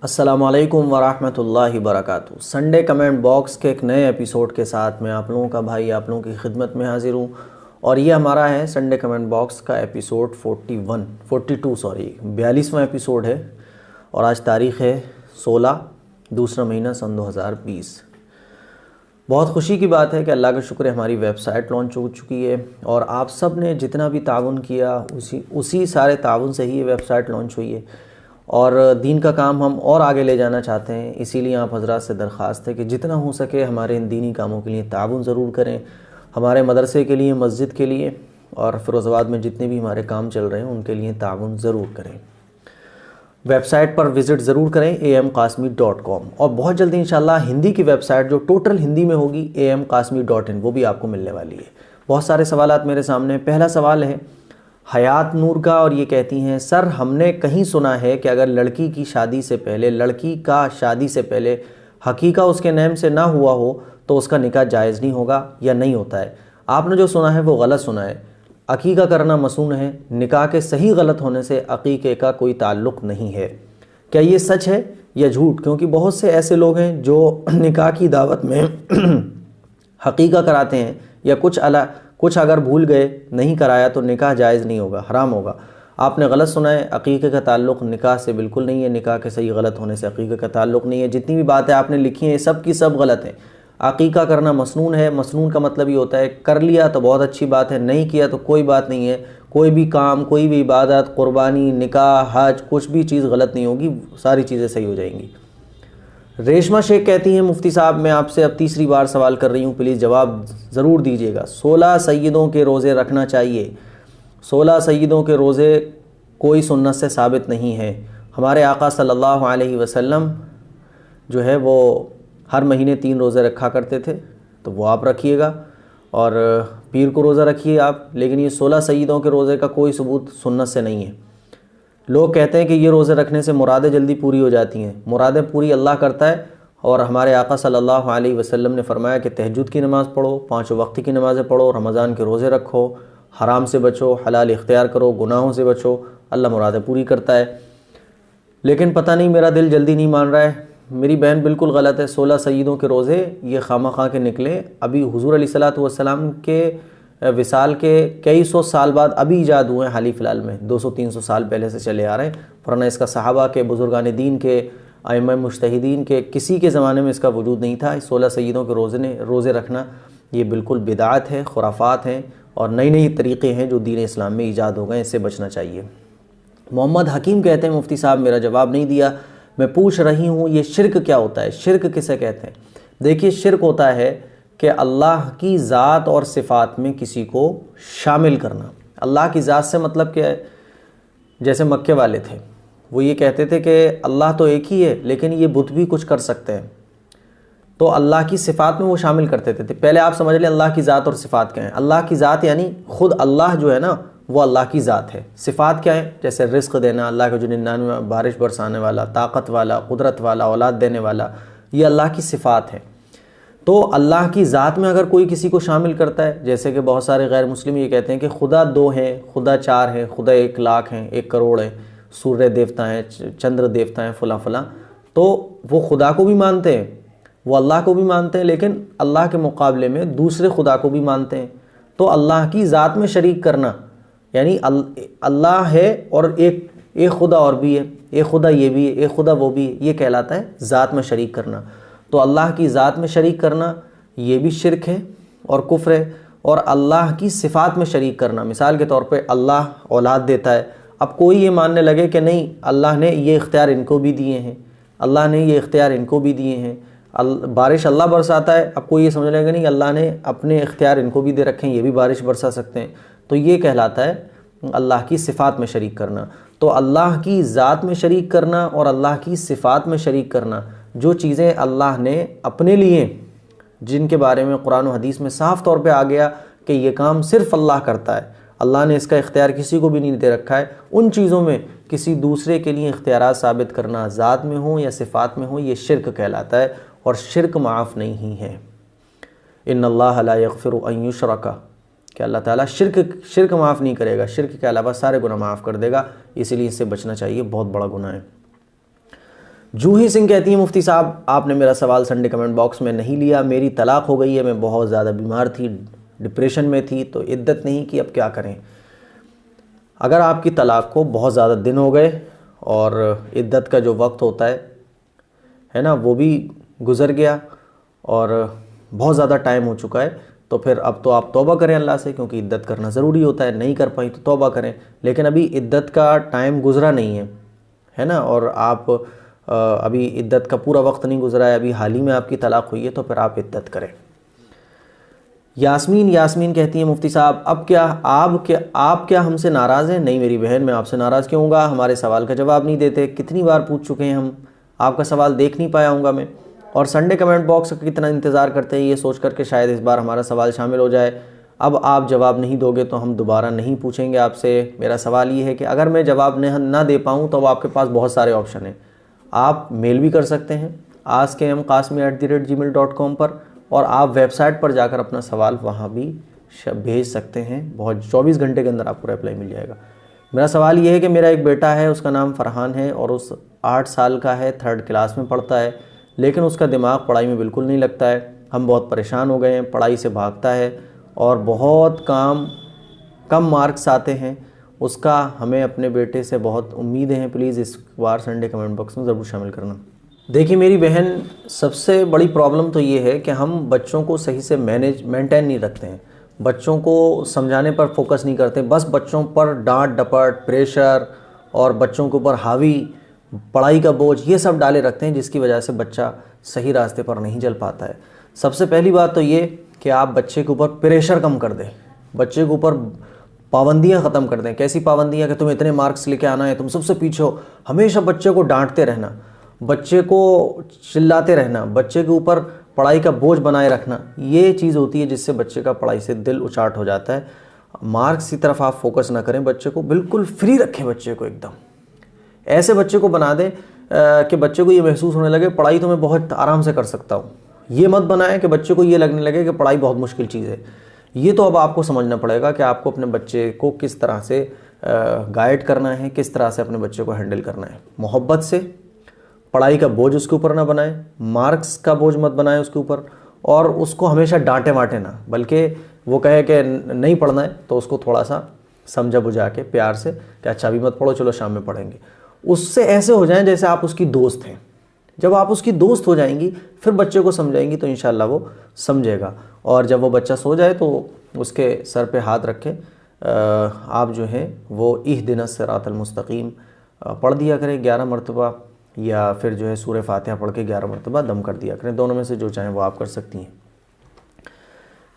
अस्सलामुअलैकुम वरहमतुल्लाहि वबरकातुहू। Sunday comment box के एक नए एपिसोड के साथ मैं आप लोगों का भाई आप लोगों की खिदमत में हाजिर हूँ और ये हमारा है संडे कमेंट बॉक्स का एपिसोड 42वां एपिसोड है और आज तारीख़ है 16 दूसरा महीना सन 2020। बहुत खुशी की बात है कि अल्लाह का शुक्र है हमारी वेबसाइट लॉन्च हो चुकी है और आप सब ने जितना भी ताउन किया उसी सारे ताउन से ही ये वेबसाइट लॉन्च हुई है और दीन का काम हम और आगे ले जाना चाहते हैं। इसीलिए आप हजरात से दरख्वास्त है कि जितना हो सके हमारे इन दीनी कामों के लिए ताउन ज़रूर करें, हमारे मदरसे के लिए, मस्जिद के लिए और फ़िरोज़ाबाद में जितने भी हमारे काम चल रहे हैं उनके लिए ताउन ज़रूर करें। वेबसाइट पर विज़िट ज़रूर करें amqasmi.com और बहुत जल्दी इंशाल्लाह हिंदी की वेबसाइट जो टोटल हिंदी में होगी amqasmi.in वो भी आपको मिलने वाली है। बहुत सारे सवालात मेरे सामने। पहला सवाल है हयात नूर का और ये कहती हैं, सर हमने कहीं सुना है कि अगर लड़की की शादी से पहले हकीका उसके नेम से ना हुआ हो तो उसका निकाह जायज़ नहीं होगा या नहीं होता है। आपने जो सुना है वो गलत सुना है। अकीका करना मसून है, निकाह के सही गलत होने से अकीके का कोई ताल्लुक़ नहीं है। क्या ये सच है या झूठ? क्योंकि बहुत से ऐसे लोग हैं जो निकाह की दावत में हकीका कराते हैं या कुछ अगर भूल गए नहीं कराया तो निकाह जायज़ नहीं होगा, हराम होगा। आपने गलत सुना है। अकीके का ताल्लुक़ निकाह से बिल्कुल नहीं है, निकाह के सही गलत होने से अकीके का ताल्लुक़ नहीं है। जितनी भी बातें आपने लिखी हैं सब की सब गलत हैं। अकीका करना मसनून है। मसनून का मतलब ये होता है कर लिया तो बहुत अच्छी बात है, नहीं किया तो कोई बात नहीं है। कोई भी काम, कोई भी इबादत, कुर्बानी, निकाह, हज, कुछ भी चीज़ गलत नहीं होगी, सारी चीज़ें सही हो जाएंगी। रेशमा शेख कहती हैं, मुफ्ती साहब मैं आपसे अब तीसरी बार सवाल कर रही हूँ, प्लीज़ जवाब ज़रूर दीजिएगा। 16 सैयदों के रोज़े रखना चाहिए। 16 सैयदों के रोज़े कोई सुन्नत से साबित नहीं है। हमारे आका सल्लल्लाहु अलैहि वसल्लम जो है वो हर महीने 3 रोज़े रखा करते थे, तो वो आप रखिएगा और पीर को रोज़ा रखिए आप। लेकिन ये 16 सैयदों के रोज़े का कोई सबूत सुन्नत से नहीं है। लोग कहते हैं कि ये रोज़े रखने से मुरादें जल्दी पूरी हो जाती हैं। मुरादें पूरी अल्लाह करता है और हमारे आका सल्लल्लाहु अलैहि वसल्लम ने फरमाया कि तहज्जुद की नमाज़ पढ़ो, 5 वक्त की नमाज़ें पढ़ो, रमज़ान के रोज़े रखो, हराम से बचो, हलाल इख्तियार करो, गुनाहों से बचो, अल्लाह मुरादें पूरी करता है। लेकिन पता नहीं मेरा दिल जल्दी नहीं मान रहा है। मेरी बहन बिल्कुल गलत है। 16 सैयदों के रोज़े ये खामा के निकले। अभी हुज़ूर अलैहिस्सलातु वस्सलाम के विसाल के कई सौ साल बाद अभी ईजाद हुए हैं। हाल ही फ़िलहाल में 200-300 साल पहले से चले आ रहे हैं, वरना इसका सहाबा के, बुज़ुर्गान दीन के, अइम्मा मुज्तहिदीन के किसी के ज़माने में इसका वजूद नहीं था। 16 सैयदों के रोज़े रखना ये बिल्कुल बिदात है, खुराफात हैं और नई तरीक़े हैं जो दीन इस्लाम में ईजाद हो गए, इससे बचना चाहिए। मोहम्मद हकीम कहते हैं, मुफ्ती साहब मेरा जवाब नहीं दिया, मैं पूछ रही हूँ ये शिर्क क्या होता है? शिर्क किसे कहते हैं? देखिए, शिर्क होता है कि अल्लाह की ज़ात और सिफ़ात में किसी को शामिल करना। अल्लाह की ज़ात से मतलब क्या है? जैसे मक्के वाले थे, वो ये कहते थे कि अल्लाह तो एक ही है लेकिन ये बुत भी कुछ कर सकते हैं, तो अल्लाह की सिफ़ात में वो शामिल करते थे। पहले आप समझ लें अल्लाह की ज़ात और सिफ़ात क्या है। अल्लाह की ज़ात यानी ख़ुद अल्लाह जो है ना वो अल्लाह की ज़ात है। सिफ़ात क्या है? जैसे रिज़्क़ देना, अल्लाह के जो 99 बारिश बरसाने वाला, ताकत वाला, कुदरत वाला, औलाद देने वाला, ये अल्लाह की सिफ़ात है। तो अल्लाह की ज़ात में अगर कोई किसी को शामिल करता है, जैसे कि बहुत सारे गैर मुस्लिम ये कहते हैं कि खुदा 2 हैं, खुदा 4 हैं, खुदा 1 लाख हैं, 1 करोड़ हैं, सूर्य देवता हैं, चंद्र देवता हैं, फला फला, तो वो खुदा को भी मानते हैं, वो अल्लाह को भी मानते हैं, लेकिन अल्लाह के मुकाबले में दूसरे खुदा को भी मानते हैं। तो अल्लाह की ज़ात में शरीक करना यानी अल्लाह है और एक खुदा और भी है, एक खुदा ये भी है, एक खुदा वो भी है, ये कहलाता है ज़ात में शरीक करना। तो अल्लाह की ज़ात में शरीक करना ये भी शिर्क है और कुफ्र है। और अल्लाह की सिफ़ात में शरीक करना, मिसाल के तौर पे अल्लाह औलाद देता है, अब कोई ये मानने लगे कि नहीं अल्लाह ने ये इख्तियार इनको भी दिए हैं, अल्लाह ने ये इख्तियार इनको भी दिए हैं, बारिश अल्लाह बरसाता है, अब कोई ये समझ लेगा नहीं अल्लाह ने अपने इख्तियार इनको भी दे रखे हैं, ये भी बारिश बरसा सकते हैं, तो ये कहलाता है अल्लाह की सिफ़ात में शरीक करना। तो अल्लाह की ज़ात में शरीक करना और अल्लाह की सिफ़ात में शरीक करना, जो चीज़ें अल्लाह ने अपने लिए, जिनके बारे में कुरान और हदीस में साफ़ तौर पे आ गया कि ये काम सिर्फ़ अल्लाह करता है, अल्लाह ने इसका इख्तियार किसी को भी नहीं दे रखा है, उन चीज़ों में किसी दूसरे के लिए इख्तियारात साबित करना, ज़ात में हो या सिफ़ात में हो, ये शिर्क कहलाता है और शिर्क माफ़ नहीं है। इन्नल्लाह ला यग़फ़िरु अन युशरका, कि अल्लाह ताला शिर्क माफ़ नहीं करेगा, शिर्क के अलावा सारे गुनाह माफ़ कर देगा, इसीलिए इससे बचना चाहिए, बहुत बड़ा गुनाह है। जूही सिंह कहती है मुफ्ती साहब आपने मेरा सवाल संडे कमेंट बॉक्स में नहीं लिया, मेरी तलाक हो गई है, मैं बहुत ज़्यादा बीमार थी, डिप्रेशन में थी, तो इद्दत नहीं की, अब क्या करें। अगर आपकी तलाक को बहुत ज़्यादा दिन हो गए और इद्दत का जो वक्त होता है ना, वो भी गुज़र गया और बहुत ज़्यादा टाइम हो चुका है, तो फिर अब तो आप तौबा करें अल्लाह से, क्योंकि इद्दत करना ज़रूरी होता है। नहीं कर पाई तो तौबा करें, लेकिन अभी इद्दत का टाइम गुज़रा नहीं है ना, और आप अभी इद्दत का पूरा वक्त नहीं गुज़रा है, अभी हाल ही में आपकी तलाक हुई है, तो फिर आप इद्दत करें। यास्मीन कहती है मुफ्ती साहब अब क्या आप क्या हमसे नाराज़ हैं? नहीं मेरी बहन, मैं आपसे नाराज़ क्यों होऊंगा, हमारे सवाल का जवाब नहीं देते, कितनी बार पूछ चुके हैं हम, आपका सवाल देख नहीं पाया हूँगा मैं। और संडे कमेंट बॉक्स का कितना इंतज़ार करते हैं ये सोच कर के शायद इस बार हमारा सवाल शामिल हो जाए। अब आप जवाब नहीं दोगे तो हम दोबारा नहीं पूछेंगे आपसे। मेरा सवाल ये है कि अगर मैं जवाब ना दे पाऊँ तो आपके पास बहुत सारे ऑप्शन हैं। आप मेल भी कर सकते हैं askmqasmi@gmail.com पर, और आप वेबसाइट पर जाकर अपना सवाल वहाँ भी भेज सकते हैं। बहुत 24 घंटे के अंदर आपको रिप्लाई मिल जाएगा। मेरा सवाल ये है कि मेरा एक बेटा है, उसका नाम फरहान है और उस 8 साल का है, 3rd क्लास में पढ़ता है, लेकिन उसका दिमाग पढ़ाई में बिल्कुल नहीं लगता है। हम बहुत परेशान हो गए हैं, पढ़ाई से भागता है और बहुत कम मार्क्स आते हैं उसका। हमें अपने बेटे से बहुत उम्मीदें हैं, प्लीज़ इस बार संडे कमेंट बॉक्स में ज़रूर शामिल करना। देखिए मेरी बहन, सबसे बड़ी प्रॉब्लम तो ये है कि हम बच्चों को सही से मेंटेन नहीं रखते हैं, बच्चों को समझाने पर फोकस नहीं करते, बस बच्चों पर डांट डपट, प्रेशर और बच्चों के ऊपर हावी पढ़ाई का बोझ, ये सब डाले रखते हैं, जिसकी वजह से बच्चा सही रास्ते पर नहीं चल पाता है। सबसे पहली बात तो ये कि आप बच्चे के ऊपर प्रेशर कम कर दें, बच्चे के ऊपर पाबंदियां ख़त्म कर दें। कैसी पाबंदियां कि तुम इतने मार्क्स लेके आना है, तुम सबसे पीछे हो, हमेशा बच्चे को डांटते रहना, बच्चे को चिल्लाते रहना, बच्चे के ऊपर पढ़ाई का बोझ बनाए रखना, ये चीज़ होती है जिससे बच्चे का पढ़ाई से दिल उचाट हो जाता है। मार्क्स की तरफ आप फोकस ना करें, बच्चे को बिल्कुल फ्री रखें, बच्चे को एकदम ऐसे बच्चे को बना दें कि बच्चे को ये महसूस होने लगे पढ़ाई तो मैं बहुत आराम से कर सकता हूँ। ये मत बनाएं कि बच्चे को ये लगने लगे कि पढ़ाई बहुत मुश्किल चीज़ है। ये तो अब आपको समझना पड़ेगा कि आपको अपने बच्चे को किस तरह से गाइड करना है, किस तरह से अपने बच्चे को हैंडल करना है। मोहब्बत से, पढ़ाई का बोझ उसके ऊपर ना बनाएं, मार्क्स का बोझ मत बनाएं उसके ऊपर, और उसको हमेशा डांटे वाटे ना, बल्कि वो कहे कि नहीं पढ़ना है तो उसको थोड़ा सा समझा बुझा के प्यार से कि अच्छा अभी मत पढ़ो, चलो शाम में पढ़ेंगे। उससे ऐसे हो जाएं जैसे आप उसकी दोस्त हैं। जब आप उसकी दोस्त हो जाएंगी फिर बच्चे को समझाएंगी तो इंशाल्लाह वो समझेगा। और जब वो बच्चा सो जाए तो उसके सर पे हाथ रखें, आप जो है वो इहदिनस सिरातल मुस्तकीम पढ़ दिया करें 11 मरतबा, या फिर जो है सूरह फातिहा पढ़ के 11 मरतबा दम कर दिया करें। दोनों में से जो चाहें वो आप कर सकती हैं।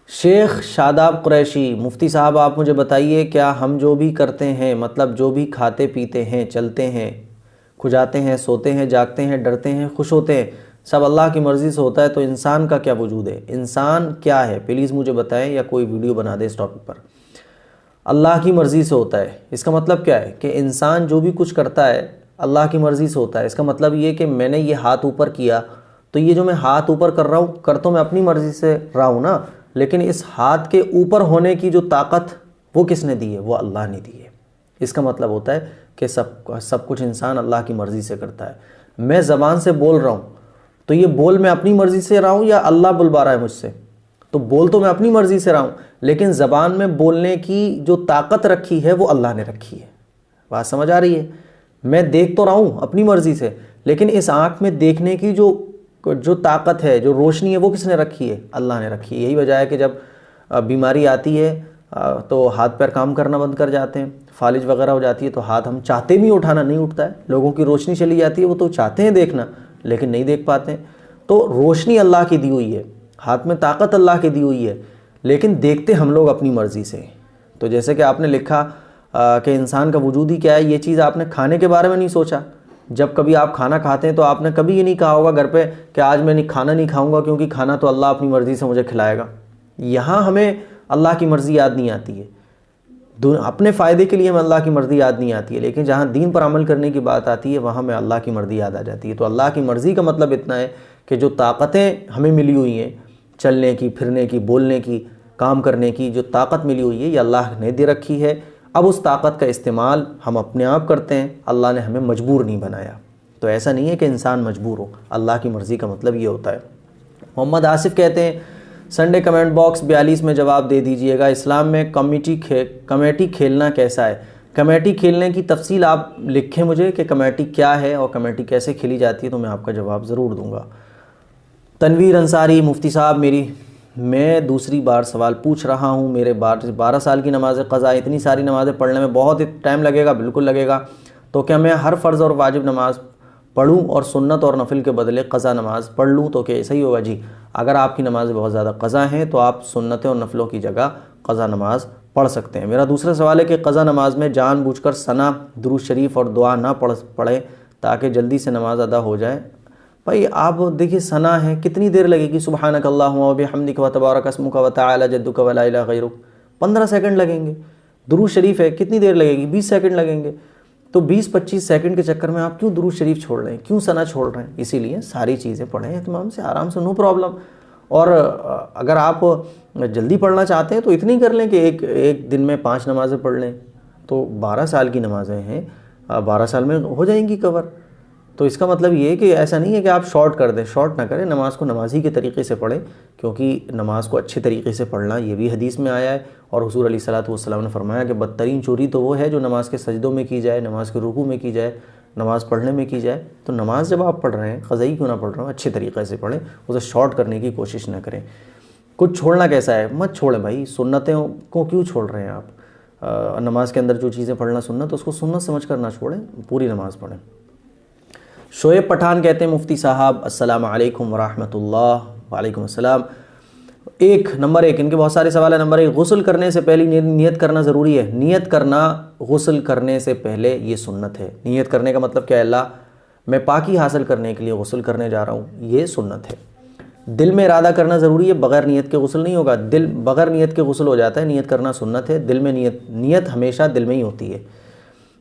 शेख शादाब कुरैशी, मुफ्ती साहब आप मुझे बताइए, क्या हम जो भी करते हैं, मतलब जो भी खाते पीते हैं, चलते हैं, खुजाते हैं, सोते हैं, जागते हैं, डरते हैं, खुश होते हैं, सब अल्लाह की मर्ज़ी से होता है, तो इंसान का क्या वजूद है? इंसान क्या है? प्लीज़ मुझे बताएं या कोई वीडियो बना दे इस टॉपिक पर। अल्लाह की मर्ज़ी से होता है, इसका मतलब क्या है? कि इंसान जो भी कुछ करता है अल्लाह की मर्ज़ी से होता है। इसका मतलब ये कि मैंने ये हाथ ऊपर किया, तो ये जो मैं हाथ ऊपर कर रहा हूँ, कर तो मैं अपनी मर्ज़ी से रहा हूँ ना, लेकिन इस हाथ के ऊपर होने की जो ताकत वो किसने दी है? वो अल्लाह ने दी है। इसका मतलब होता है कि सब कुछ इंसान अल्लाह की मर्ज़ी से करता है। मैं ज़बान से बोल रहा हूँ तो ये बोल मैं अपनी मर्ज़ी से रहा हूँ या अल्लाह बुलवा रहा है मुझसे? तो बोल तो मैं अपनी मर्ज़ी से रहा हूँ, लेकिन ज़बान में बोलने की जो ताकत रखी है वो अल्लाह ने रखी है। बात समझ आ रही है? मैं देख तो रहा हूँ अपनी मर्ज़ी से, लेकिन इस आँख में देखने की जो ताकत है, जो रोशनी है, वो किसने रखी है? अल्लाह ने रखी है। यही वजह है कि जब बीमारी आती है तो हाथ पैर काम करना बंद कर जाते हैं, फालिज वगैरह हो जाती है तो हाथ हम चाहते भी उठाना नहीं उठता है। लोगों की रोशनी चली जाती है, वो तो चाहते हैं देखना लेकिन नहीं देख पाते हैं। तो रोशनी अल्लाह की दी हुई है, हाथ में ताकत अल्लाह की दी हुई है, लेकिन देखते हम लोग अपनी मर्ज़ी से। तो जैसे कि आपने लिखा कि इंसान का वजूद ही क्या है, ये चीज़ आपने खाने के बारे में नहीं सोचा। जब कभी आप खाना खाते हैं तो आपने कभी ये नहीं कहा होगा घर पे कि आज मैं खाना नहीं खाऊंगा क्योंकि खाना तो अल्लाह अपनी मर्ज़ी से मुझे खिलाएगा। यहाँ हमें अल्लाह की मर्ज़ी याद नहीं आती है, अपने फ़ायदे के लिए हमें अल्लाह की मर्ज़ी याद नहीं आती है, लेकिन जहाँ दीन पर अमल करने की बात आती है वहाँ हमें अल्लाह की मर्ज़ी याद आ जाती है। तो अल्लाह की मर्ज़ी का मतलब इतना है कि जो ताकतें हमें मिली हुई हैं, चलने की, फिरने की, बोलने की, काम करने की जो ताकत मिली हुई है, ये अल्लाह ने दे रखी है। अब उस ताकत का इस्तेमाल हम अपने आप करते हैं, अल्लाह ने हमें मजबूर नहीं बनाया। तो ऐसा नहीं है कि इंसान मजबूर हो, अल्लाह की मर्ज़ी का मतलब ये होता है। मोहम्मद आसिफ कहते हैं संडे कमेंट बॉक्स 42 में जवाब दे दीजिएगा, इस्लाम में कमेटी खेलना कैसा है? कमेटी खेलने की तफसील आप लिखें मुझे कि कमेटी क्या है और कमेटी कैसे खेली जाती है, तो मैं आपका जवाब ज़रूर दूंगा। तनवीर अंसारी, मुफ्ती साहब मैं दूसरी बार सवाल पूछ रहा हूँ, मेरे 12 साल की नमाज़ क़ज़ा, इतनी सारी नमाज़ें पढ़ने में बहुत टाइम लगेगा। बिल्कुल लगेगा। तो क्या मैं हर फ़र्ज़ और वाजिब नमाज़ पढ़ूँ और सुन्नत और नफिल के बदले क़ज़ा नमाज़ पढ़ लूँ तो क्या ऐसा ही होगा? जी, अगर आपकी नमाज़ें बहुत ज़्यादा क़ज़ा हैं तो आप सुन्नतें और नफलों की जगह क़ज़ा नमाज़ पढ़ सकते हैं। मेरा दूसरा सवाल है कि क़ज़ा नमाज में जानबूझकर सना, दुरूद शरीफ और दुआ ना पढ़ें ताकि जल्दी से नमाज अदा हो जाए। भाई आप देखिए, सना है, कितनी देर लगेगी? सुबहानक अल्लाहुम्मा व बिहम्दिक व तबारक अस्मुका व तआला जद्दुक व ला इलाहा गैरुक, 15 सेकंड लगेंगे। दुरूद शरीफ है, कितनी देर लगेगी? 20 सेकंड लगेंगे। तो 20-25 सेकंड के चक्कर में आप क्यों दुरूद शरीफ छोड़ रहे हैं, क्यों सना छोड़ रहे हैं? इसीलिए सारी चीज़ें पढ़ें एहतिमाम से, आराम से, नो प्रॉब्लम। और अगर आप जल्दी पढ़ना चाहते हैं तो इतनी कर लें कि एक दिन में 5 नमाज़ें पढ़ लें, तो 12 साल की नमाज़ें हैं, 12 साल में हो जाएंगी कवर। तो इसका मतलब ये है कि ऐसा नहीं है कि आप शॉर्ट कर दें, शॉर्ट ना करें, नमाज़ को नमाजी के तरीक़े से पढ़ें, क्योंकि नमाज़ को अच्छे तरीक़े से पढ़ना ये भी हदीस में आया है। और हुज़ूर अलैहिस्सलातु वस्सलाम ने फरमाया कि बदतरीन चोरी तो वो है जो नमाज के सजदों में की जाए, नमाज के रुकू में की जाए, नमाज़ पढ़ने में की जाए। तो नमाज जब आप पढ़ रहे हैं, क़ज़ाई क्यों ना पढ़ रहे हो, अच्छे तरीक़े से पढ़ें, उसे शॉर्ट करने की कोशिश ना करें। कुछ छोड़ना कैसा है? मत छोड़ें भाई, सुन्नतों को क्यों छोड़ रहे हैं आप? नमाज के अंदर जो चीज़ें पढ़ना सुन्नत, उसको सुन्नत समझ कर ना छोड़ें, पूरी नमाज़ पढ़ें। शोएब पठान कहते हैं मुफ्ती साहब अस्सलाम वालेकुम वरहमतुल्लाह। वालेकुम अस्सलाम। नंबर एक, इनके बहुत सारे सवाल है। नंबर 1, गुस्ल करने से पहले नियत करना ज़रूरी है? नियत करना गुस्ल करने से पहले ये सुन्नत है। नियत करने का मतलब क्या है? अल्लाह, मैं पाकी हासिल करने के लिए गुस्ल करने जा रहा हूँ, ये सुन्नत है। दिल में इरादा करना ज़रूरी है, बग़ैर नियत के गुस्ल नहीं होगा। दिल बग़ैर नियत के गुस्ल हो जाता है, नियत करना सुन्नत है। दिल में नियत हमेशा दिल में ही होती है।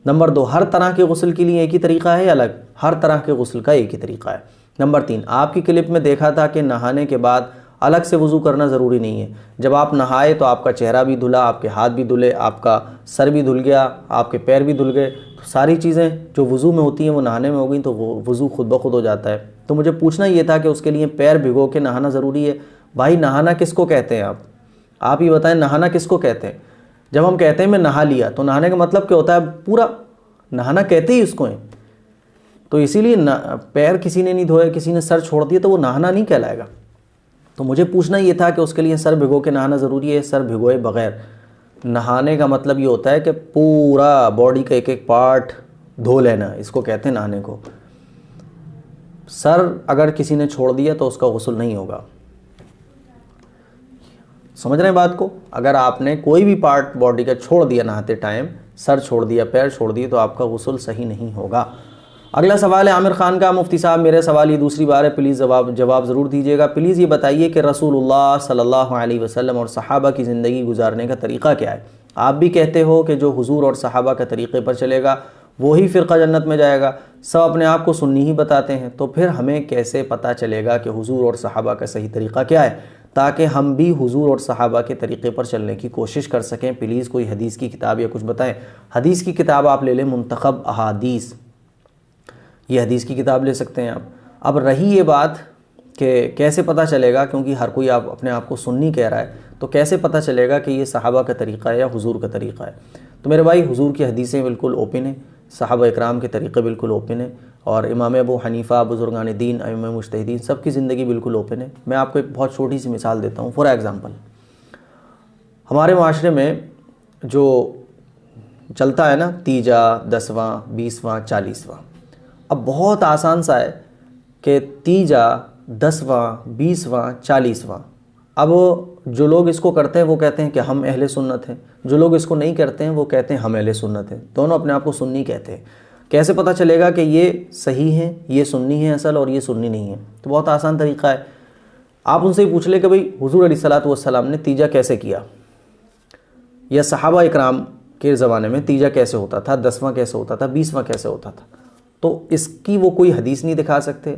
नंबर 2, हर तरह के गुस्ल के लिए एक ही तरीक़ा है या अलग? हर तरह के गुस्ल का एक ही तरीक़ा है। नंबर 3, आपकी क्लिप में देखा था कि नहाने के बाद अलग से वज़ू करना ज़रूरी नहीं है। जब आप नहाए तो आपका चेहरा भी धुला, आपके हाथ भी धुले, आपका सर भी धुल गया, आपके पैर भी धुल गए, तो सारी चीज़ें जो वज़ू में होती हैं वो नहाने में हो गई, तो वो वज़ू खुद ब खुद हो जाता है। तो मुझे पूछना ये था कि उसके लिए पैर भिगो के नहाना ज़रूरी है? भाई, नहाना किसको कहते हैं? आप ही बताएं, नहाना किसको कहते हैं? जब हम कहते हैं मैं नहा लिया, तो नहाने का मतलब क्या होता है? पूरा नहाना कहते ही उसको है। तो इसीलिए पैर किसी ने नहीं धोए, किसी ने सर छोड़ दिया, तो वो नहाना नहीं कहलाएगा। तो मुझे पूछना ये था कि उसके लिए सर भिगो के नहाना ज़रूरी है? सर भिगोए बग़ैर नहाने का मतलब ये होता है कि पूरा बॉडी का एक एक पार्ट धो लेना, इसको कहते हैं नहाने को। सर अगर किसी ने छोड़ दिया तो उसका गुस्ल नहीं होगा। समझ रहे हैं बात को? अगर आपने कोई भी पार्ट बॉडी का छोड़ दिया नहाते टाइम, सर छोड़ दिया, पैर छोड़ दिए, तो आपका गुस्ल सही नहीं होगा। अगला सवाल है आमिर खान का। मुफ्ती साहब, मेरा सवाल ये दूसरी बार है, प्लीज़ जवाब ज़रूर दीजिएगा। प्लीज़ ये बताइए कि रसूलुल्लाह सल्लल्लाहु अलैहि वसल्लम और सहाबा की ज़िंदगी गुजारने का तरीक़ा क्या है? आप भी कहते हो कि जो हुजूर और सहाबा के तरीक़े पर चलेगा वही फ़िरक़ा जन्नत में जाएगा। सब अपने आप को सुन्नी ही बताते हैं, तो फिर हमें कैसे पता चलेगा कि हुजूर और सहाबा का सही तरीक़ा क्या है, ताकि हम भी हुजूर और सहाबा के तरीक़े पर चलने की कोशिश कर सकें? प्लीज़ कोई हदीस की किताब या कुछ बताएं। हदीस की किताब आप ले लें, मुंतखब अहादीस, ये हदीस की किताब ले सकते हैं आप। अब रही ये बात कि कैसे पता चलेगा, क्योंकि हर कोई आप अपने आप को सुन्नी कह रहा है, तो कैसे पता चलेगा कि ये सहाबा का तरीक़ा है या हुजूर का तरीक़ा है? तो मेरे भाई, हुजूर की हदीसें बिल्कुल ओपन है, सहाबा इकराम के तरीक़े बिल्कुल ओपन है, और इमाम अबू हनीफ़ा, बुज़ुर्गान दीन, इमाम मुज्तहिदीन, सबकी ज़िंदगी बिल्कुल ओपन है। मैं आपको एक बहुत छोटी सी मिसाल देता हूँ। फॉर एग्ज़ाम्पल, हमारे माशरे में जो चलता है ना, तीजा, 10वां, 20वां, 40वां, अब बहुत आसान सा है कि तीजा, 10वां, 20वां, 40वां, अब जो लोग इसको करते हैं वो कहते हैं कि हम अहले सुन्नत हैं, जो लोग इसको नहीं करते हैं वो कहते हैं हम अहले सुन्नत हैं। दोनों अपने आप को सुन्नी कहते हैं। कैसे पता चलेगा कि ये सही है, ये सुन्नी है असल, और ये सुन्नी नहीं है? तो बहुत आसान तरीक़ा है, आप उनसे ही पूछ ले कि भाई हुजूर अलैहिस्सलातु वस्सलाम ने तीजा कैसे किया, या सहाबा इकराम के ज़माने में तीजा कैसे होता था, 10वां कैसे होता था, 20वां कैसे होता था? तो इसकी वो कोई हदीस नहीं दिखा सकते,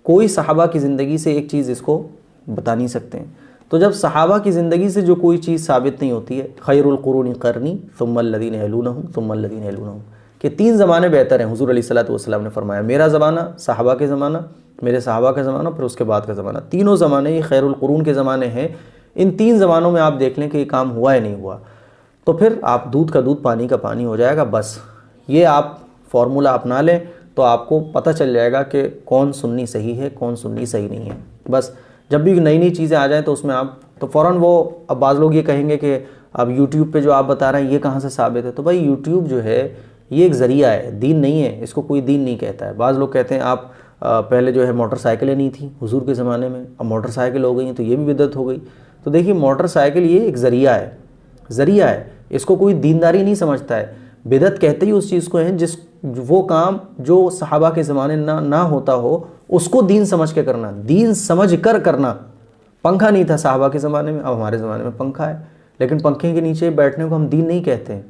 कोई सहाबा की ज़िंदगी से एक चीज़ इसको बता नहीं सकते हैं। तो जब सहाबा की ज़िंदगी से जो कोई चीज़ साबित नहीं होती है, खैरुल कुरूनी क़रनी सुम्मल लदीन यलूनहुम सुम्मल लदीन यलूनहुम, कि 3 ज़माने बेहतर हैं। हुज़ूर अलैहिस्सलातु वस्सलाम ने फरमाया, मेरा ज़माना, सहाबा के ज़माना, मेरे सहाबा का ज़माना, फिर उसके बाद का ज़माना। तीनों ज़माने ये खैरुल कुरून के ज़माने हैं। इन 3 ज़मानों में आप देख लें कि ये काम हुआ या नहीं हुआ, तो फिर आप दूध का दूध पानी का पानी हो जाएगा। बस ये आप फॉर्मूला अपना लें तो आपको पता चल जाएगा कि कौन सुन्नी सही है, कौन सुन्नी सही नहीं है। बस जब भी नई नई चीज़ें आ जाएँ तो उसमें आप तो फ़ौरन वो, अब बाज़ लोग ये कहेंगे कि अब यूट्यूब पे जो आप बता रहे हैं ये कहाँ से साबित है। तो भाई यूट्यूब जो है ये एक ज़रिया है, दीन नहीं है, इसको कोई दीन नहीं कहता है। बाज़ लोग कहते हैं आप पहले जो है मोटरसाइकिलें नहीं थी हुजूर के ज़माने में, अब मोटरसाइकिल हो गई हैं तो ये भी बिदअत हो गई। तो देखिए मोटरसाइकिल ये एक ज़रिया है, ज़रिया है, इसको कोई दीनदारी नहीं समझता है। बिदअत कहते ही उस चीज़ को है जिस वो काम जो सहाबा के ज़माने ना होता हो उसको दीन समझ के करना, दीन समझ कर करना। पंखा नहीं था सहाबा के ज़माने में, अब हमारे ज़माने में पंखा है, लेकिन पंखे के नीचे बैठने को हम दीन नहीं कहते हैं।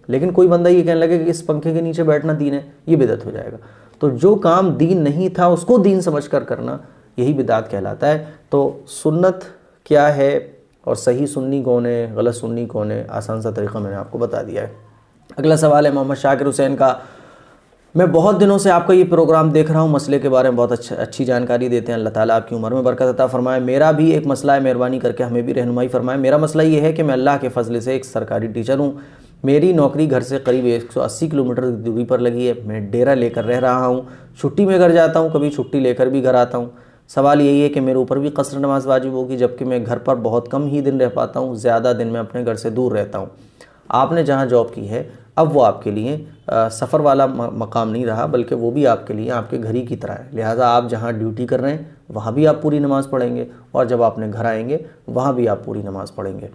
लेकिन कोई बंदा ये कहने लगे कि इस पंखे के नीचे बैठना दीन है, ये बिदअत हो जाएगा। तो जो काम दीन नहीं था उसको दीन समझ कर करना, यही बिदअत कहलाता है। तो सुन्नत क्या है और सही सुन्नी कौन है, गलत सुन्नी कौन है, आसान सा तरीक़ा मैंने आपको बता दिया है। अगला सवाल है मोहम्मद शाकिर हुसैन का। मैं बहुत दिनों से आपका ये प्रोग्राम देख रहा हूँ, मसले के बारे में बहुत अच्छी जानकारी देते हैं। अल्लाह ताला आपकी उम्र में बरकत अता फरमाए। मेरा भी एक मसला है, मेहरबानी करके हमें भी रहनुमाई फरमाए। मेरा मसला ये है कि मैं अल्लाह के फजल से एक सरकारी टीचर हूँ। मेरी नौकरी घर से करीब 180 किलोमीटर की दूरी पर लगी है। मैं डेरा लेकर रह रहा हूँ, छुट्टी में घर जाता हूँ, कभी छुट्टी लेकर भी घर आता हूँ। सवाल यही है कि मेरे ऊपर भी कसर नमाज वाजिब होगी, जबकि मैं घर पर बहुत कम ही दिन रह पाता हूँ, ज़्यादा दिन मैं अपने घर से दूर रहता हूँ। आपने जहाँ जॉब की है अब वो आपके लिए सफ़र वाला मकाम नहीं रहा, बल्कि वो भी आपके लिए आपके घर ही की तरह है। लिहाजा आप जहाँ ड्यूटी कर रहे हैं वहाँ भी आप पूरी नमाज़ पढ़ेंगे, और जब अपने घर आएंगे वहाँ भी आप पूरी नमाज़ पढ़ेंगे।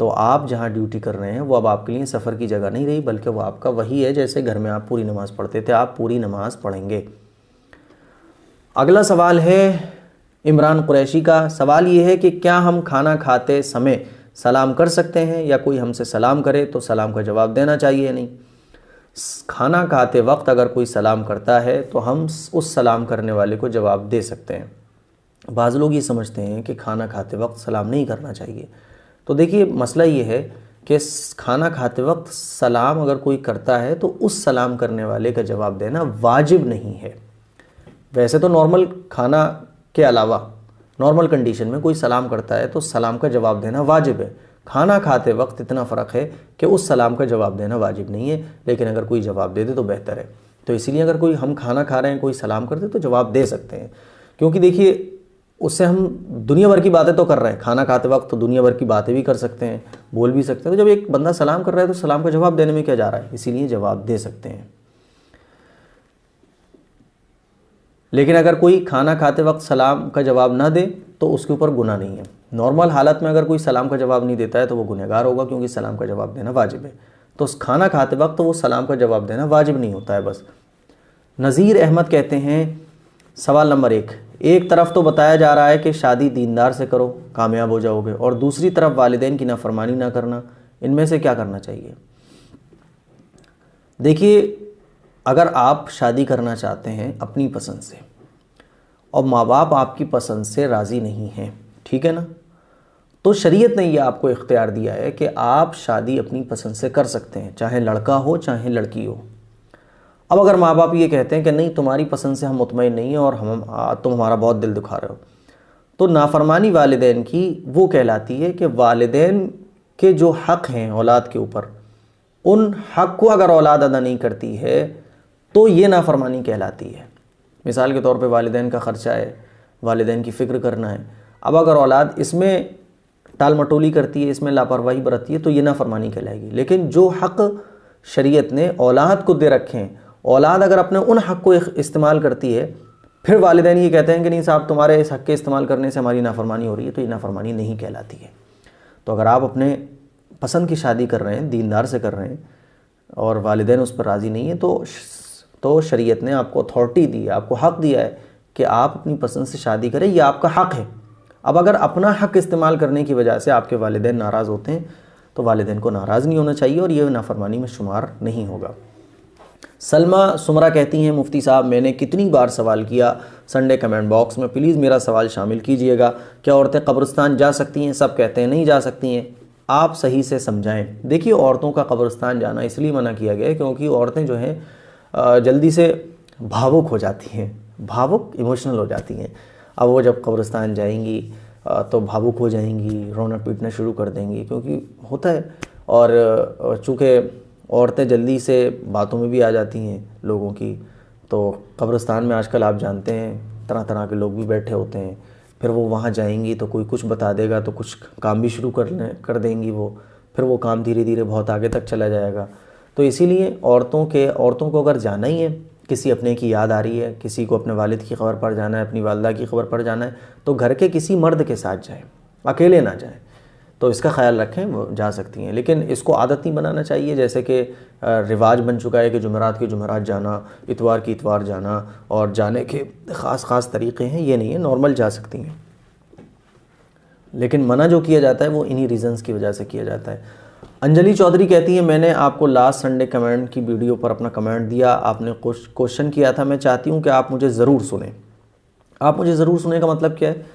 तो आप जहाँ ड्यूटी कर रहे हैं वो अब आपके लिए सफ़र की जगह नहीं रही, बल्कि वो आपका वही है जैसे घर में आप पूरी नमाज़ पढ़ते थे, आप पूरी नमाज़ पढ़ेंगे। अगला सवाल है इमरान कुरैशी का। सवाल ये है कि क्या हम खाना खाते समय सलाम कर सकते हैं, या कोई हमसे सलाम करे तो सलाम का जवाब देना चाहिए या नहीं। खाना खाते वक्त अगर कोई सलाम करता है तो हम उस सलाम करने वाले को जवाब दे सकते हैं। बाज़ लोग ये समझते हैं कि खाना खाते वक्त सलाम नहीं करना चाहिए। तो देखिए मसला ये है कि खाना खाते वक्त सलाम अगर कोई करता है तो उस सलाम करने वाले का जवाब देना वाजिब नहीं है। वैसे तो नॉर्मल खाना के अलावा नॉर्मल कंडीशन में कोई सलाम करता है तो सलाम का जवाब देना वाजिब है। खाना खाते वक्त इतना फ़र्क है कि उस सलाम का जवाब देना वाजिब नहीं है, लेकिन अगर कोई जवाब दे दे तो बेहतर है। तो इसीलिए अगर कोई हम खाना खा रहे हैं कोई सलाम कर दे तो जवाब दे सकते हैं, क्योंकि देखिए उससे हम दुनिया भर की बातें तो कर रहे हैं। खाना खाते वक्त तो दुनिया भर की बातें भी कर सकते हैं, बोल भी सकते हैं। तो जब एक बंदा सलाम कर रहा है तो सलाम का जवाब देने में क्या जा रहा है, इसीलिए जवाब दे सकते हैं। लेकिन अगर कोई खाना खाते वक्त सलाम का जवाब ना दे तो उसके ऊपर गुनाह नहीं है। नॉर्मल हालत में अगर कोई सलाम का जवाब नहीं देता है तो वो गुनहगार होगा, क्योंकि सलाम का जवाब देना वाजिब है। तो खाना खाते वक्त तो वो सलाम का जवाब देना वाजिब नहीं होता है बस। नज़ीर अहमद कहते हैं सवाल नंबर 1, एक तरफ तो बताया जा रहा है कि शादी दीनदार से करो कामयाब हो जाओगे, और दूसरी तरफ वालिदैन की नाफरमानी ना करना, इनमें से क्या करना चाहिए। देखिए अगर आप शादी करना चाहते हैं अपनी पसंद से और माँ बाप आपकी पसंद से राज़ी नहीं हैं, ठीक है ना, तो शरीयत ने यह आपको इख्तियार दिया है कि आप शादी अपनी पसंद से कर सकते हैं, चाहे लड़का हो चाहे लड़की हो। अब अगर माँ बाप ये कहते हैं कि नहीं तुम्हारी पसंद से हम मुतमईन नहीं हैं और तुम हमारा बहुत दिल दुखा रहे हो, तो नाफरमानी वालिदैन की वो कहलाती है कि वालिदैन के जो हक़ हैं औलाद के ऊपर, उन हक़ को अगर औलाद अदा नहीं करती है तो ये नाफरमानी कहलाती है। मिसाल के तौर पे वालिदैन का ख़र्चा है, वालिदैन की फ़िक्र करना है। अब अगर औलाद इसमें टाल मटोली करती है, इसमें लापरवाही बरतती है, तो ये नाफरमानी कहलाएगी। लेकिन जो हक़ शरीयत ने औलाद को दे रखे हैं, औलाद अगर अपने उन हक़ को इस्तेमाल करती है, फिर वालिदैन ये कहते हैं कि नहीं साहब तुम्हारे इस हक़ के इस्तेमाल करने से हमारी नाफरमानी हो रही है, तो ये नाफरमानी नहीं कहलाती है। तो अगर आप अपने पसंद की शादी कर रहे हैं, दीनदार से कर रहे हैं, और वालिदैन उस पर राज़ी नहीं है, तो शरीयत ने आपको अथॉरिटी दी है, आपको हक़ दिया है कि आप अपनी पसंद से शादी करें, यह आपका हक़ है। अब अगर अपना हक़ इस्तेमाल करने की वजह से आपके वालिदैन नाराज़ होते हैं तो वालिदैन को नाराज़ नहीं होना चाहिए और ये नाफरमानी में शुमार नहीं होगा। सलमा सुमरा कहती हैं मुफ्ती साहब मैंने कितनी बार सवाल किया संडे कमेंट बॉक्स में, प्लीज़ मेरा सवाल शामिल कीजिएगा। क्या औरतें कब्रिस्तान जा सकती हैं? सब कहते हैं नहीं जा सकती हैं, आप सही से समझाएं। देखिए औरतों का कब्रिस्तान जाना इसलिए मना किया गया है क्योंकि औरतें जो हैं जल्दी से भावुक हो जाती हैं, भावुक इमोशनल हो जाती हैं। अब वो जब कब्रिस्तान जाएंगी तो भावुक हो जाएंगी, रोना पीटना शुरू कर देंगी, क्योंकि होता है। और चूँकि औरतें जल्दी से बातों में भी आ जाती हैं लोगों की, तो कब्रिस्तान में आजकल आप जानते हैं तरह तरह के लोग भी बैठे होते हैं। फिर वो वहाँ जाएंगी तो कोई कुछ बता देगा तो कुछ काम भी शुरू कर देंगी वो, फिर वो काम धीरे धीरे बहुत आगे तक चला जाएगा। तो इसीलिए औरतों को अगर जाना ही है, किसी अपने की याद आ रही है, किसी को अपने वालिद की खबर पर जाना है, अपनी वालदा की खबर पर जाना है, तो घर के किसी मर्द के साथ जाए, अकेले ना जाए। तो इसका ख्याल रखें, वो जा सकती हैं, लेकिन इसको आदत नहीं बनाना चाहिए। जैसे कि रिवाज बन चुका है कि जुमेरात के जुमेरात जाना, इतवार की इतवार जाना, और जाने के ख़ास तरीक़े हैं, ये नहीं है, नॉर्मल जा सकती हैं। लेकिन मना जो किया जाता है वो इन्हीं रीज़न्स की वजह से किया जाता है। अंजलि चौधरी कहती है, मैंने आपको लास्ट संडे कमेंट की वीडियो पर अपना कमेंट दिया, आपने क्वेश्चन किया था, मैं चाहती हूँ कि आप मुझे ज़रूर सुने। आप मुझे ज़रूर सुने का मतलब क्या है?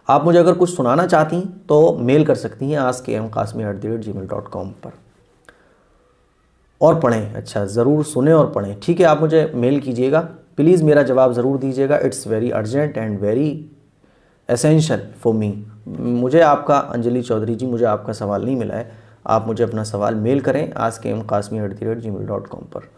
आप मुझे अगर कुछ सुनाना चाहती तो मेल कर सकती हैं askmqasmi@gmail.com पर, और पढ़ें। अच्छा, ज़रूर सुने और पढ़ें, ठीक है। आप मुझे मेल कीजिएगा, प्लीज़ मेरा जवाब ज़रूर दीजिएगा। It's very urgent and very essential for me. मुझे आपका, अंजलि चौधरी जी, मुझे आपका सवाल नहीं मिला है, आप मुझे अपना सवाल मेल करें askmqasmi@gmail.com पर।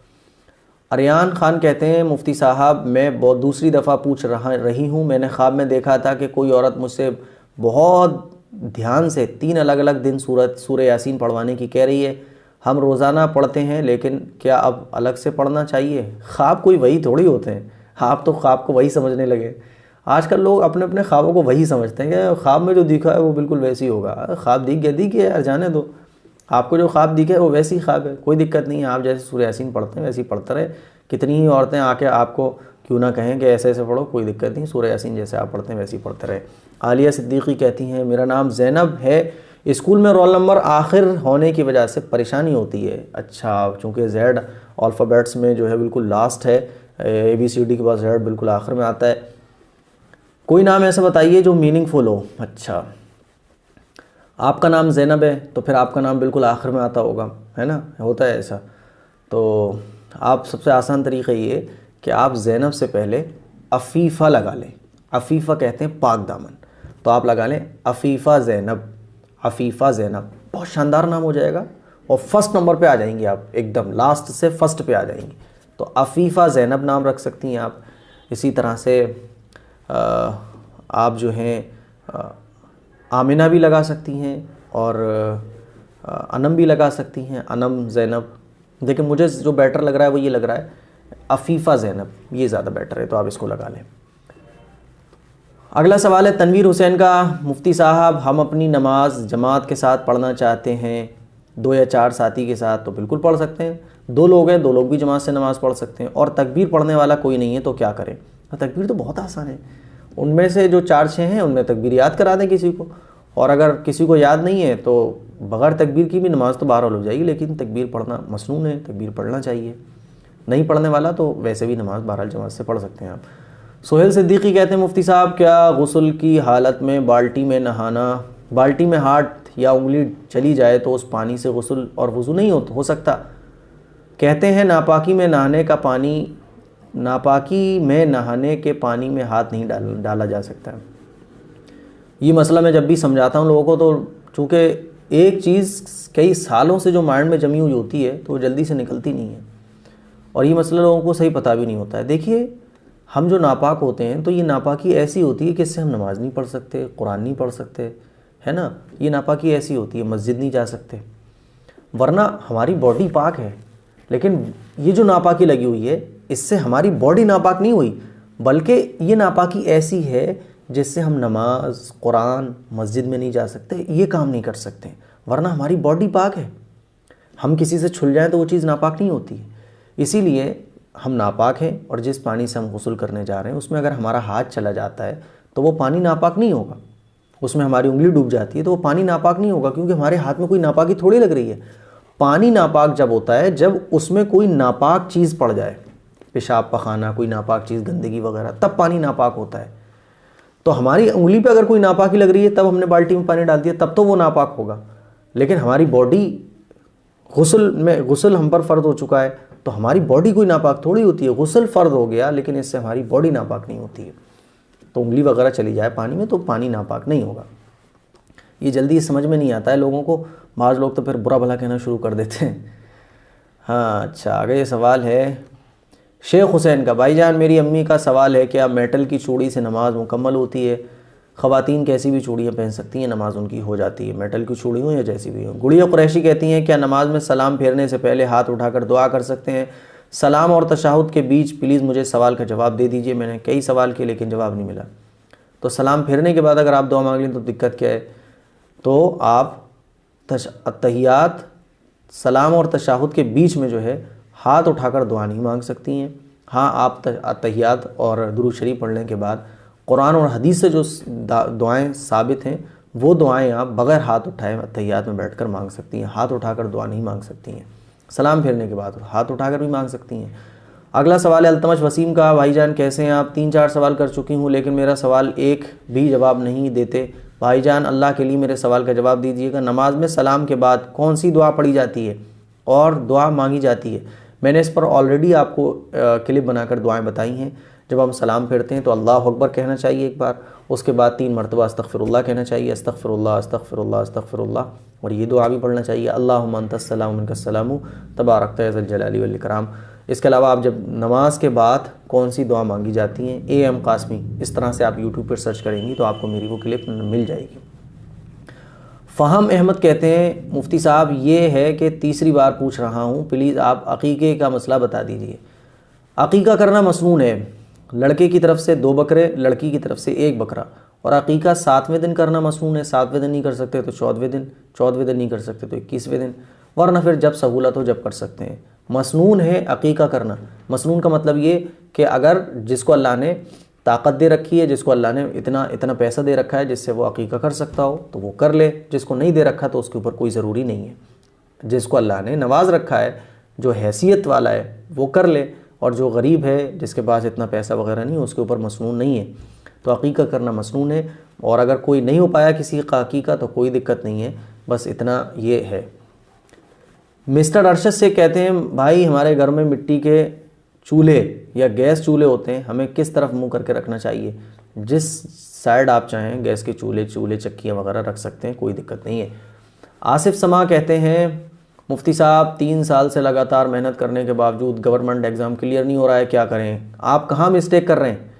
अरियान खान कहते हैं, मुफ्ती साहब मैं बहुत दूसरी दफ़ा पूछ रही हूँ, मैंने ख्वाब में देखा था कि कोई औरत मुझसे बहुत ध्यान से 3 अलग अलग दिन सूरह यासीन पढ़वाने की कह रही है। हम रोज़ाना पढ़ते हैं, लेकिन क्या अब अलग से पढ़ना चाहिए? ख्वाब कोई वही थोड़ी होते हैं, आप तो ख्वाब को वही समझने लगे। आजकल लोग अपने अपने ख्वाबों को वही समझते हैं कि ख्वाब में जो दिखा है वो बिल्कुल वैसे ही होगा। ख्वाब दिख गया यार, जाने दो, आपको जो ख्वाब दिखे वो वैसी ख्वाब है, कोई दिक्कत नहीं है। आप जैसे सूरह यासीन पढ़ते हैं वैसे ही पढ़ते रहे। कितनी ही औरतें आके आपको क्यों ना कहें कि ऐसे ऐसे पढ़ो, कोई दिक्कत नहीं, सूरह यासीन जैसे आप पढ़ते हैं वैसे ही पढ़ते रहे। आलिया सिद्दीकी कहती हैं, मेरा नाम ज़ैनब है, स्कूल में रोल नंबर आखिर होने की वजह से परेशानी होती है। अच्छा, चूँकि जेड अल्फ़ाबेट्स में जो है बिल्कुल लास्ट है, ABCD के बाद जेड बिल्कुल आखिर में आता है। कोई नाम ऐसा बताइए जो मीनिंगफुल हो। अच्छा, आपका नाम ज़ैनब है तो फिर आपका नाम बिल्कुल आखिर में आता होगा, है ना, होता है ऐसा। तो आप सबसे आसान तरीक़ा ये कि आप ज़ैनब से पहले अफ़ीफ़ा लगा लें। अफ़ीफ़ा कहते हैं पाक दामन, तो आप लगा लें अफ़ीफ़ा ज़ैनब, अफ़ीफ़ा ज़ैनब, बहुत शानदार नाम हो जाएगा और फर्स्ट नंबर पे आ जाएंगी आप, एकदम लास्ट से फर्स्ट पे आ जाएंगी। तो अफ़ीफ़ा ज़ैनब नाम रख सकती हैं आप। इसी तरह से आप जो हैं आमिना भी लगा सकती हैं और अनम भी लगा सकती हैं, अनम ज़ैनब। लेकिन मुझे जो बेटर लग रहा है वो ये लग रहा है अफ़ीफ़ा ज़ैनब, ये ज़्यादा बेटर है, तो आप इसको लगा लें। अगला सवाल है तनवीर हुसैन का, मुफ्ती साहब हम अपनी नमाज जमात के साथ पढ़ना चाहते हैं, 2 या 4 साथी के साथ, तो बिल्कुल पढ़ सकते हैं। 2 लोग हैं, 2 लोग भी जमात से नमाज़ पढ़ सकते हैं। और तकबीर पढ़ने वाला कोई नहीं है तो क्या करें? तकबीर तो बहुत आसान है, उनमें से जो 4-6 हैं उनमें तकबीर याद करा दें किसी को, और अगर किसी को याद नहीं है तो बग़ैर तकबीर की भी नमाज़ तो बहरहाल हो जाएगी, लेकिन तकबीर पढ़ना मसनून है, तकबीर पढ़ना चाहिए। नहीं पढ़ने वाला तो वैसे भी नमाज़ बहरहाल जमात से पढ़ सकते हैं आप। सोहेल सिद्दीकी कहते हैं, मुफ्ती साहब क्या गुस्ल की हालत में बाल्टी में नहाना, बाल्टी में हाथ या उंगली चली जाए तो उस पानी से गुस्ल और वज़ू नहीं हो सकता? कहते हैं नापाकी में नहाने के पानी में हाथ नहीं डाला जा सकता। ये मसला मैं जब भी समझाता हूँ लोगों को, तो चूँकि एक चीज़ कई सालों से जो माइंड में जमी हुई होती है तो वो जल्दी से निकलती नहीं है, और ये मसला लोगों को सही पता भी नहीं होता है। देखिए, हम जो नापाक होते हैं तो ये नापाकी ऐसी होती है कि इससे हम नमाज़ नहीं पढ़ सकते, कुरान नहीं पढ़ सकते, है ना। ये नापाकी ऐसी होती है, मस्जिद नहीं जा सकते, वरना हमारी बॉडी पाक है। लेकिन ये जो नापाकी लगी हुई है, इससे हमारी बॉडी नापाक नहीं हुई, बल्कि ये नापाकी ऐसी है जिससे हम नमाज, कुरान, मस्जिद में नहीं जा सकते, ये काम नहीं कर सकते, वरना हमारी बॉडी पाक है। हम किसी से छुल जाएं तो वो चीज़ नापाक नहीं होती है। इसीलिए हम नापाक हैं, और जिस पानी से हम गुस्ल करने जा रहे हैं उसमें अगर हमारा हाथ चला जाता है तो वो पानी नापाक नहीं होगा। उसमें हमारी उंगली डूब जाती है तो वो पानी नापाक नहीं होगा, क्योंकि हमारे हाथ में कोई नापाकी थोड़ी लग रही है। पानी नापाक जब होता है जब उसमें कोई नापाक चीज़ पड़ जाए, पेशाब पखाना, कोई नापाक चीज़, गंदगी वगैरह, तब पानी नापाक होता है। तो हमारी उंगली पे अगर कोई नापाकी लग रही है तब हमने बाल्टी में पानी डाल दिया, तब तो वो नापाक होगा। लेकिन हमारी बॉडी गुस्ल हम पर फ़र्द हो चुका है तो हमारी बॉडी कोई नापाक थोड़ी होती है। गुस्ल फ़र्द हो गया लेकिन इससे हमारी बॉडी नापाक नहीं होती है। तो उंगली वगैरह चली जाए पानी में तो पानी नापाक नहीं होगा। ये जल्दी समझ में नहीं आता है लोगों को। बाज़ लोग तो फिर बुरा भला कहना शुरू कर देते हैं। हाँ अच्छा, आगे ये सवाल है शेख हुसैन का। भाईजान मेरी अम्मी का सवाल है, क्या मेटल की चूड़ी से नमाज मुकम्मल होती है? ख़वातीन कैसी भी चूड़ियाँ पहन सकती हैं, नमाज उनकी हो जाती है, मेटल की चूड़ी हो या जैसी भी हो। गुड़िया कुरैशी कहती हैं, क्या नमाज में सलाम फेरने से पहले हाथ उठाकर दुआ कर सकते हैं? सलाम और तशहुद के बीच प्लीज़ मुझे सवाल का जवाब दे दीजिए। मैंने कई सवाल किए लेकिन जवाब नहीं मिला। तो सलाम फेरने के बाद अगर आप दुआ मांग लें तो दिक्कत क्या है? तो आप तहियात, सलाम और तशहुद के बीच में जो है हाथ उठाकर दुआ नहीं मांग सकती हैं। हाँ, आप तहियात और दुरूद शरीफ पढ़ने के बाद कुरान और हदीस से जो दुआएं साबित हैं वो दुआएं आप बग़ैर हाथ उठाए तहियात में बैठकर मांग सकती हैं। हाथ उठाकर दुआ नहीं मांग सकती हैं। सलाम फेरने के बाद हाथ उठाकर भी मांग सकती हैं। अगला सवाल है अल्तमश वसीम का। भाईजान कैसे हैं आप? 3-4 सवाल कर चुकी हूँ लेकिन मेरा सवाल एक भी जवाब नहीं देते। भाईजान अल्लाह के लिए मेरे सवाल का जवाब दीजिएगा। नमाज में सलाम के बाद कौन सी दुआ पढ़ी जाती है और दुआ मांगी जाती है? मैंने इस पर ऑलरेडी आपको क्लिप बनाकर दुआएं बताई हैं। जब हम सलाम फेरते हैं तो अल्लाह अकबर कहना चाहिए एक बार, उसके बाद 3 मरतबा अस्तगफिरुल्लाह कहना चाहिए, अस्तगफिरुल्लाह अस्तगफिरुल्लाह अस्तगफिरुल्लाह, और ये दुआ भी पढ़ना चाहिए, अल्लाहुम्मा अंतस्सलामु मिनकस्सलामु तबारकता या ज़ल जलाली वल इकराम। इसके अलावा आप जब नमाज के बाद कौन सी दुआ मांगी जाती हैं, AM कासमी, इस तरह से आप यूट्यूब पर सर्च करेंगी तो आपको मेरी वो क्लिप मिल जाएगी। फ़हम अहमद कहते हैं, मुफ्ती साहब ये है कि तीसरी बार पूछ रहा हूँ, प्लीज़ आप अक़ीक़े का मसला बता दीजिए। अक़ीक़ा करना मसनून है। लड़के की तरफ से 2 बकरे, लड़की की तरफ से 1 बकरा, और अक़ीक़ा 7वें दिन करना मसनून है। 7वें दिन नहीं कर सकते तो 14वें दिन, 14वें दिन नहीं कर सकते तो 21वें दिन, वरना फिर जब सहूलत हो जब कर सकते हैं। मसनून है अक़ीक़ा करना। मसनून का मतलब ये कि अगर जिसको अल्लाह ने ताकत दे रखी है, जिसको अल्लाह ने इतना पैसा दे रखा है जिससे वो अक़ीक़ा कर सकता हो तो वो कर ले। जिसको नहीं दे रखा तो उसके ऊपर कोई ज़रूरी नहीं है। जिसको अल्लाह ने नवाज रखा है, जो हैसियत वाला है, वो कर ले, और जो गरीब है जिसके पास इतना पैसा वगैरह नहीं है उसके ऊपर मसनून नहीं है। तो अक़ीक़ा करना मसनून है। और अगर कोई नहीं हो पाया किसी का अक़ीक़ा तो कोई दिक्कत नहीं है, बस इतना ये है। मिस्टर अरशद से कहते हैं, भाई हमारे घर में मिट्टी के चूल्हे या गैस चूल्हे होते हैं, हमें किस तरफ मुंह करके रखना चाहिए? जिस साइड आप चाहें गैस के चूल्हे चक्कियाँ वगैरह रख सकते हैं, कोई दिक्कत नहीं है। आसिफ समा कहते हैं, मुफ्ती साहब 3 साल से लगातार मेहनत करने के बावजूद गवर्नमेंट एग्ज़ाम क्लियर नहीं हो रहा है, क्या करें? आप कहाँ मिस्टेक कर रहे हैं?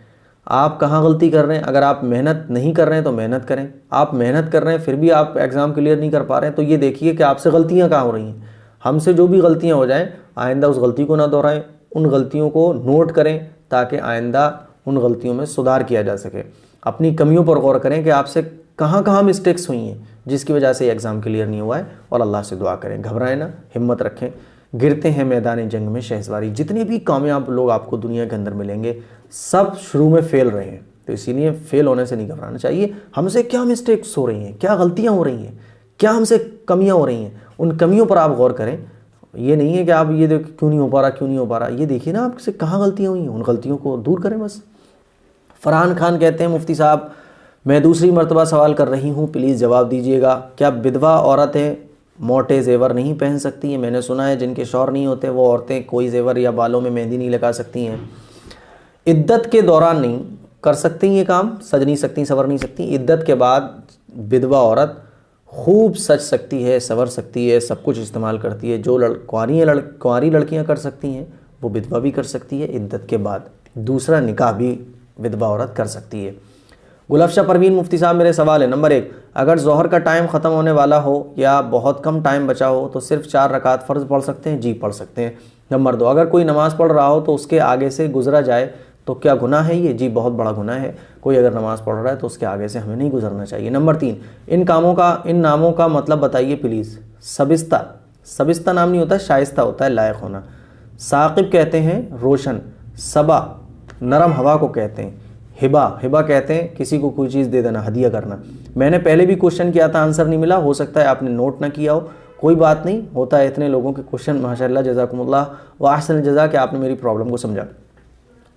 आप कहाँ गलती कर रहे हैं? अगर आप मेहनत नहीं कर रहे हैं तो मेहनत करें। आप मेहनत कर रहे हैं फिर भी आप एग्ज़ाम क्लियर नहीं कर पा रहे हैं तो ये देखिए कि आपसे गलतियाँ कहाँ हो रही हैं। हमसे जो भी गलतियाँ हो जाएँ आइंदा उस गलती को ना दोहराएं, उन गलतियों को नोट करें ताकि आइंदा उन गलतियों में सुधार किया जा सके। अपनी कमियों पर गौर करें कि आपसे कहाँ कहाँ मिस्टेक्स हुई हैं जिसकी वजह से एग्ज़ाम क्लियर नहीं हुआ है, और अल्लाह से दुआ करें। घबराएं ना, हिम्मत रखें। गिरते हैं मैदान जंग में शहसवारी। जितने भी कामयाब लोग आपको दुनिया के अंदर मिलेंगे सब शुरू में फेल रहे हैं, तो इसीलिए फेल होने से नहीं घबराना चाहिए। हमसे क्या मिस्टेक्स हो रही हैं, क्या गलतियाँ हो रही हैं, क्या हमसे कमियाँ हो रही हैं, उन कमियों पर आप गौर करें। ये नहीं है कि आप ये देखो क्यों नहीं हो पा रहा, ये देखिए ना आपसे कहाँ गलतियाँ हुई हैं, उन गलतियों को दूर करें बस। फरहान खान कहते हैं, मुफ्ती साहब मैं दूसरी मरतबा सवाल कर रही हूँ, प्लीज़ जवाब दीजिएगा। क्या विधवा औरतें मोटे जेवर नहीं पहन सकती हैं? मैंने सुना है जिनके शौहर नहीं होते वो औरतें कोई जेवर या बालों में मेहंदी नहीं लगा सकती हैं। इद्दत के दौरान नहीं कर सकती ये काम, सज नहीं सकती, संवर नहीं सकती। इद्दत के बाद विधवा औरत खूब सज सकती है, संवर सकती है, सब कुछ इस्तेमाल करती है। जो कुंवारी लड़कियाँ कर सकती हैं वो विधवा भी कर सकती है। इद्दत के बाद दूसरा निकाह भी विधवा औरत कर सकती है। गुलफशा परवीन, मुफ्ती साहब मेरे सवाल है, नंबर 1, अगर ज़ोहर का टाइम ख़त्म होने वाला हो या बहुत कम टाइम बचा हो तो सिर्फ 4 रकात फ़र्ज़ पढ़ सकते हैं? जी पढ़ सकते हैं। नंबर 2, अगर कोई नमाज़ पढ़ रहा हो तो उसके आगे से गुजरा जाए तो क्या गुनाह है ये? जी बहुत बड़ा गुनाह है। कोई अगर नमाज़ पढ़ रहा है तो उसके आगे से हमें नहीं गुजरना चाहिए। नंबर 3, इन नामों का मतलब बताइए प्लीज़। सबिस्ता नाम नहीं होता, शाइस्ता होता है, लायक होना। साकिब कहते हैं रोशन, सबा नरम हवा को कहते हैं, हिबा कहते हैं किसी को कोई चीज़ दे देना, हदिया करना। मैंने पहले भी क्वेश्चन किया था, आंसर नहीं मिला, हो सकता है आपने नोट ना किया हो, कोई बात नहीं, होता है इतने लोगों के क्वेश्चन। माशाअल्लाह जज़ाकुमुल्लाह व अहसन जज़ा कि आपने मेरी प्रॉब्लम को समझा।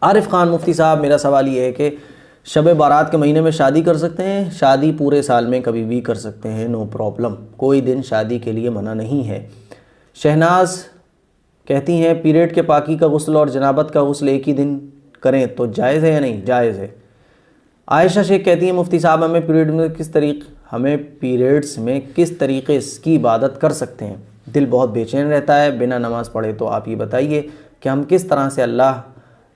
आरिफ खान, मुफ्ती साहब मेरा सवाल ये है कि शब बारात के महीने में शादी कर सकते हैं? शादी पूरे साल में कभी भी कर सकते हैं, नो प्रॉब्लम, कोई दिन शादी के लिए मना नहीं है। शहनाज कहती हैं पीरियड के पाकी का गुस्ल और जनाबत का गुस्ल एक ही दिन करें तो जायज़ है या नहीं? जायज़ है। आयशा शेख कहती हैं मुफ्ती साहब हमें पीरियड्स में किस तरीके की इबादत कर सकते हैं? दिल बहुत बेचैन रहता है बिना नमाज़ पढ़े, तो आप ये बताइए कि हम किस तरह से अल्लाह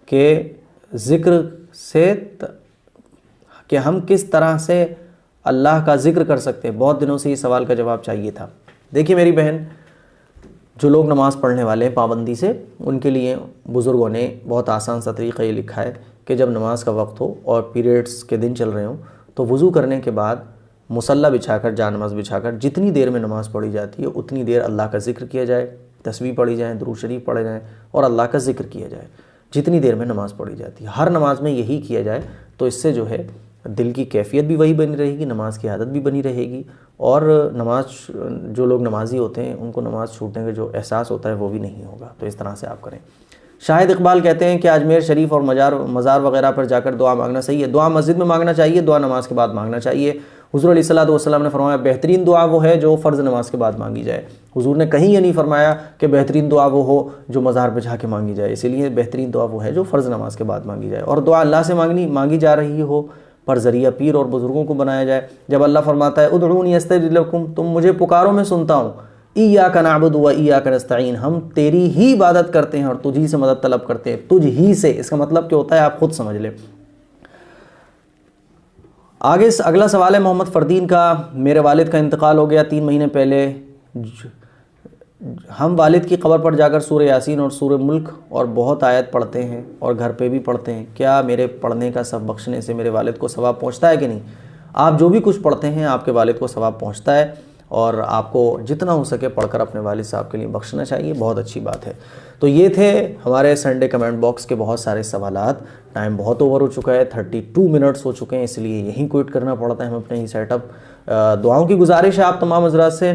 के ज़िक्र से अल्लाह का ज़िक्र कर सकते हैं। बहुत दिनों से इस सवाल का जवाब चाहिए था। देखिए मेरी बहन, जो लोग नमाज़ पढ़ने वाले हैं पाबंदी से, उनके लिए बुज़ुर्गों ने बहुत आसान सा तरीक़ा ये लिखा है कि जब नमाज का वक्त हो और पीरियड्स के दिन चल रहे हों तो वज़ू करने के बाद मुसल्ला बिछाकर, जानमाज़ बिछाकर, जितनी देर में नमाज़ पढ़ी जाती है उतनी देर अल्लाह का ज़िक्र किया जाए, तस्बीह पढ़ी जाए, दुरूद शरीफ पढ़े जाएँ और अल्लाह का ज़िक्र किया जाए जितनी देर में नमाज़ पढ़ी जाती है। हर नमाज में यही किया जाए तो इससे जो है दिल की कैफियत भी वही बनी रहेगी, नमाज की आदत भी बनी रहेगी और जो लोग नमाजी होते हैं उनको नमाज़ छूटने का जो एहसास होता है वो भी नहीं होगा। तो इस तरह से आप करें। शाहिद इकबाल कहते हैं कि अजमेर शरीफ और मज़ार वगैरह पर जाकर दुआ मांगना सही है? दुआ मस्जिद में मांगना चाहिए, दुआ नमाज के बाद मांगना चाहिए। हुज़ूर अलैहिस्सलातु वस्सलाम ने फरमाया बेहतरीन दुआ वो है जो फ़र्ज़ नमाज के बाद मांगी जाए। हुज़ूर ने कहीं ये नहीं फरमाया कि बेहतरीन दुआ वो हो जो मज़ार पर जाके मांगी जाए। इसीलिए बेहतरीन दुआ वो है जो फ़र्ज़ नमाज के बाद मांगी जाए। और दुआ अल्लाह से मांगी जा रही हो पर ज़रिया पीर और बुज़ुर्गों को बनाया जाए। जब अल्लाह फरमाता है उदऊनी अस्तजिब लकुम, तुम मुझे पुकारो मैं सुनता हूँ। इय्याका नअबुदु व इय्याका नस्तईन, हम तेरी ही इबादत करते हैं और तुझ ही से मदद तलब करते हैं। तुझ ही से, इसका मतलब क्या होता है आप खुद समझ लें। आगे अगला सवाल है मोहम्मद फ़रदीन का, मेरे वालिद का इंतकाल हो गया 3 महीने पहले। हम वालिद की कब्र पर जाकर सूरह यासीन और सूरह मुल्क और बहुत आयत पढ़ते हैं और घर पे भी पढ़ते हैं। क्या मेरे पढ़ने का सब बख्शने से मेरे वालिद को सवाब पहुंचता है कि नहीं? आप जो भी कुछ पढ़ते हैं आपके वालिद को सवाब पहुंचता है और आपको जितना हो सके पढ़कर अपने वालिद साहब के लिए बख्शना चाहिए। बहुत अच्छी बात है। तो ये थे हमारे संडे कमेंट बॉक्स के बहुत सारे सवालात। टाइम बहुत ओवर हो चुका है, 32 मिनट्स हो चुके हैं, इसलिए यहीं क्विट करना पड़ता है हमें अपने ही सेटअप। दुआओं की गुजारिश है आप तमाम हज़रात से,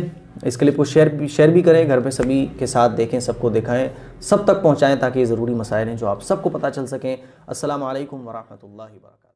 इस क्लिप को शेयर भी करें, घर पे सभी के साथ देखें, सबको दिखाएं, सब तक पहुंचाएं ताकि ये ज़रूरी मसाइल हैं जो आप सबको पता चल सकें। अस्सलामु अलैकुम वरहमतुल्लाहि वबरकातुहू।